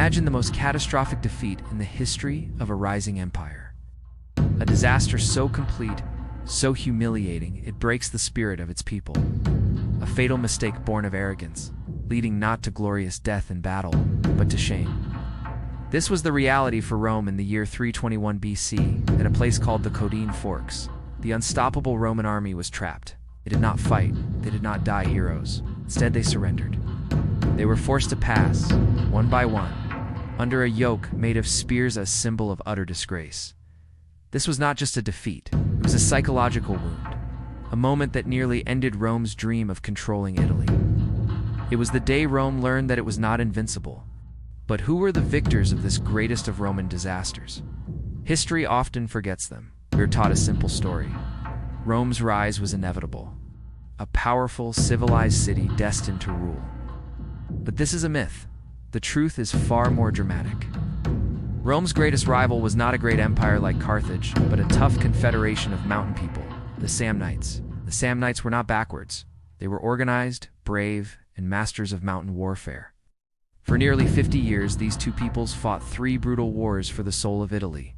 Imagine the most catastrophic defeat in the history of a rising empire. A disaster so complete, so humiliating, it breaks the spirit of its people. A fatal mistake born of arrogance, leading not to glorious death in battle, but to shame. This was the reality for Rome in the year 321 BC, at a place called the Caudine Forks. The unstoppable Roman army was trapped. They did not fight, they did not die heroes. Instead, they surrendered. They were forced to pass, one by one, under a yoke made of spears, a symbol of utter disgrace. This was not just a defeat, it was a psychological wound, a moment that nearly ended Rome's dream of controlling Italy. It was the day Rome learned that it was not invincible. But who were the victors of this greatest of Roman disasters? History often forgets them. We are taught a simple story. Rome's rise was inevitable. A powerful, civilized city destined to rule. But this is a myth. The truth is far more dramatic. Rome's greatest rival was not a great empire like Carthage, but a tough confederation of mountain people, the Samnites. The Samnites were not backwards. They were organized, brave, and masters of mountain warfare. For nearly 50 years, these two peoples fought 3 brutal wars for the soul of Italy.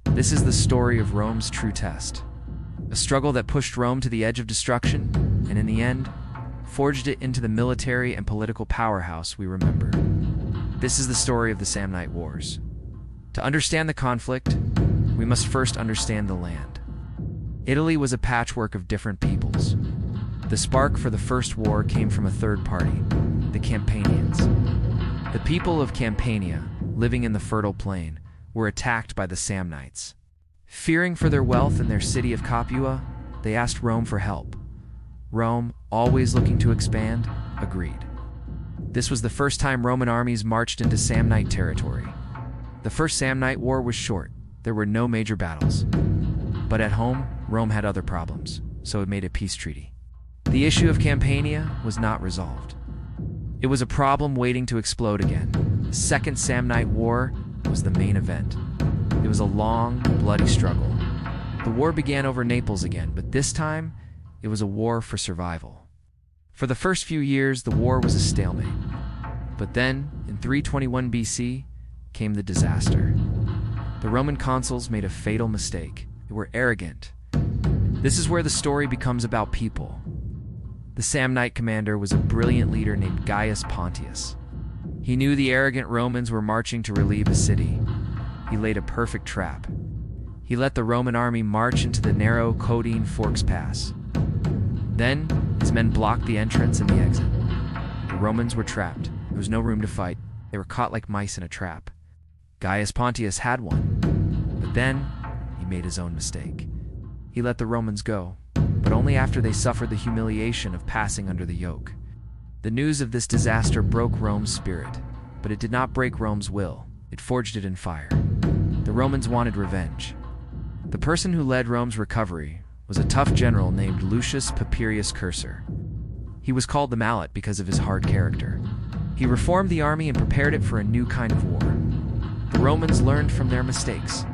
This is the story of Rome's true test. A struggle that pushed Rome to the edge of destruction, and in the end, forged it into the military and political powerhouse we remember. This is the story of the Samnite Wars. To understand the conflict, we must first understand the land. Italy was a patchwork of different peoples. The spark for the first war came from a third party, the Campanians. The people of Campania, living in the fertile plain, were attacked by the Samnites. Fearing for their wealth in their city of Capua, they asked Rome for help. Rome, always looking to expand, agreed. This was the first time Roman armies marched into Samnite territory. The First Samnite War was short. There were no major battles. But at home, Rome had other problems, so it made a peace treaty. The issue of Campania was not resolved. It was a problem waiting to explode again. The Second Samnite War was the main event. It was a long, bloody struggle. The war began over Naples again, but this time, it was a war for survival. For the first few years, the war was a stalemate. But then, in 321 BC, came the disaster. The Roman consuls made a fatal mistake. They were arrogant. This is where the story becomes about people. The Samnite commander was a brilliant leader named Gaius Pontius. He knew the arrogant Romans were marching to relieve a city. He laid a perfect trap. He let the Roman army march into the narrow Caudine Forks pass. Then, his men blocked the entrance and the exit. The Romans were trapped. There was no room to fight. They were caught like mice in a trap. Gaius Pontius had one. But then, he made his own mistake. He let the Romans go, but only after they suffered the humiliation of passing under the yoke. The news of this disaster broke Rome's spirit, but it did not break Rome's will. It forged it in fire. The Romans wanted revenge. The person who led Rome's recovery was a tough general named Lucius Papirius Cursor. He was called the Mallet because of his hard character. He reformed the army and prepared it for a new kind of war. The Romans learned from their mistakes.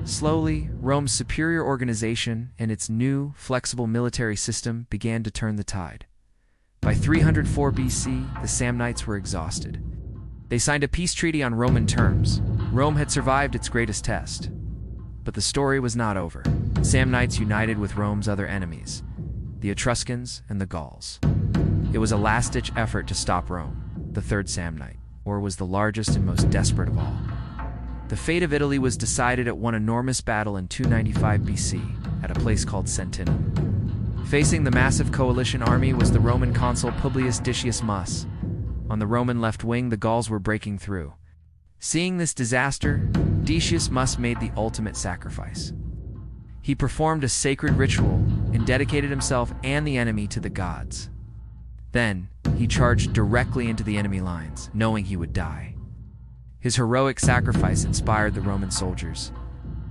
Slowly, Rome's superior organization and its new, flexible military system began to turn the tide. By 304 BC, the Samnites were exhausted. They signed a peace treaty on Roman terms. Rome had survived its greatest test. But the story was not over. Samnites united with Rome's other enemies, the Etruscans and the Gauls. It was a last-ditch effort to stop Rome. The Third Samnite War was the largest and most desperate of all. The fate of Italy was decided at one enormous battle in 295 BC at a place called Sentinum. Facing the massive coalition army was the Roman consul Publius Decius Mus. On the Roman left wing, the Gauls were breaking through. Seeing this disaster, Decius Mus made the ultimate sacrifice. He performed a sacred ritual and dedicated himself and the enemy to the gods. Then, he charged directly into the enemy lines, knowing he would die. His heroic sacrifice inspired the Roman soldiers.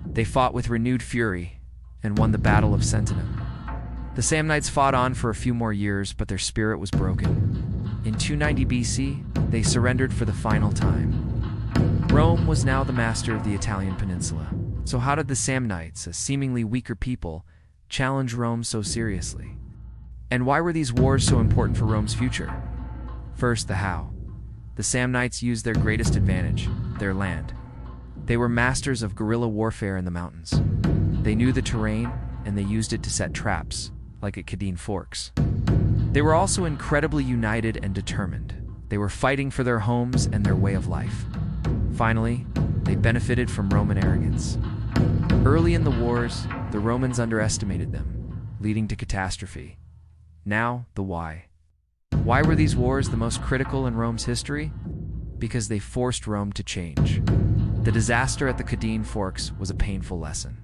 They fought with renewed fury and won the Battle of Sentinum. The Samnites fought on for a few more years, but their spirit was broken. In 290 BC, they surrendered for the final time. Rome was now the master of the Italian peninsula. So how did the Samnites, a seemingly weaker people, challenge Rome so seriously? And why were these wars so important for Rome's future? First, the how. The Samnites used their greatest advantage, their land. They were masters of guerrilla warfare in the mountains. They knew the terrain, and they used it to set traps, like at Caudine Forks. They were also incredibly united and determined. They were fighting for their homes and their way of life. Finally, they benefited from Roman arrogance. Early in the wars, the Romans underestimated them, leading to catastrophe. Now, the why. Why were these wars the most critical in Rome's history? Because they forced Rome to change. The disaster at the Caudine Forks was a painful lesson.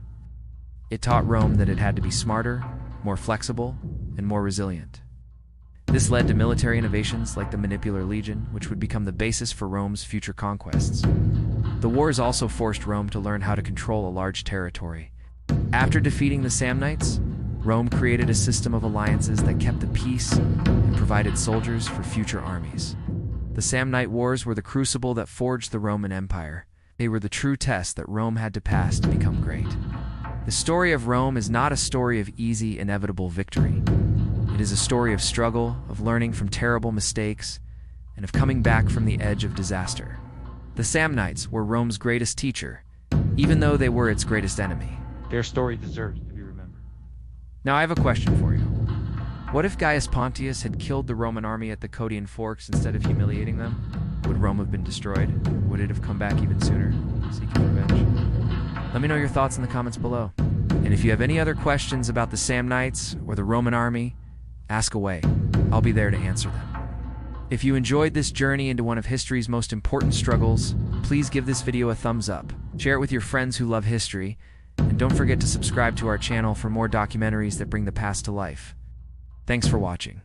It taught Rome that it had to be smarter, more flexible, and more resilient. This led to military innovations like the Manipular Legion, which would become the basis for Rome's future conquests. The wars also forced Rome to learn how to control a large territory. After defeating the Samnites, Rome created a system of alliances that kept the peace and provided soldiers for future armies. The Samnite Wars were the crucible that forged the Roman Empire. They were the true test that Rome had to pass to become great. The story of Rome is not a story of easy, inevitable victory. It is a story of struggle, of learning from terrible mistakes, and of coming back from the edge of disaster. The Samnites were Rome's greatest teacher, even though they were its greatest enemy. Their story deserves to be remembered. Now I have a question for you. What if Gaius Pontius had killed the Roman army at the Caudine Forks instead of humiliating them? Would Rome have been destroyed? Would it have come back even sooner, seeking revenge? Let me know your thoughts in the comments below. And if you have any other questions about the Samnites or the Roman army, ask away. I'll be there to answer them. If you enjoyed this journey into one of history's most important struggles, please give this video a thumbs up. Share it with your friends who love history, and don't forget to subscribe to our channel for more documentaries that bring the past to life. Thanks for watching.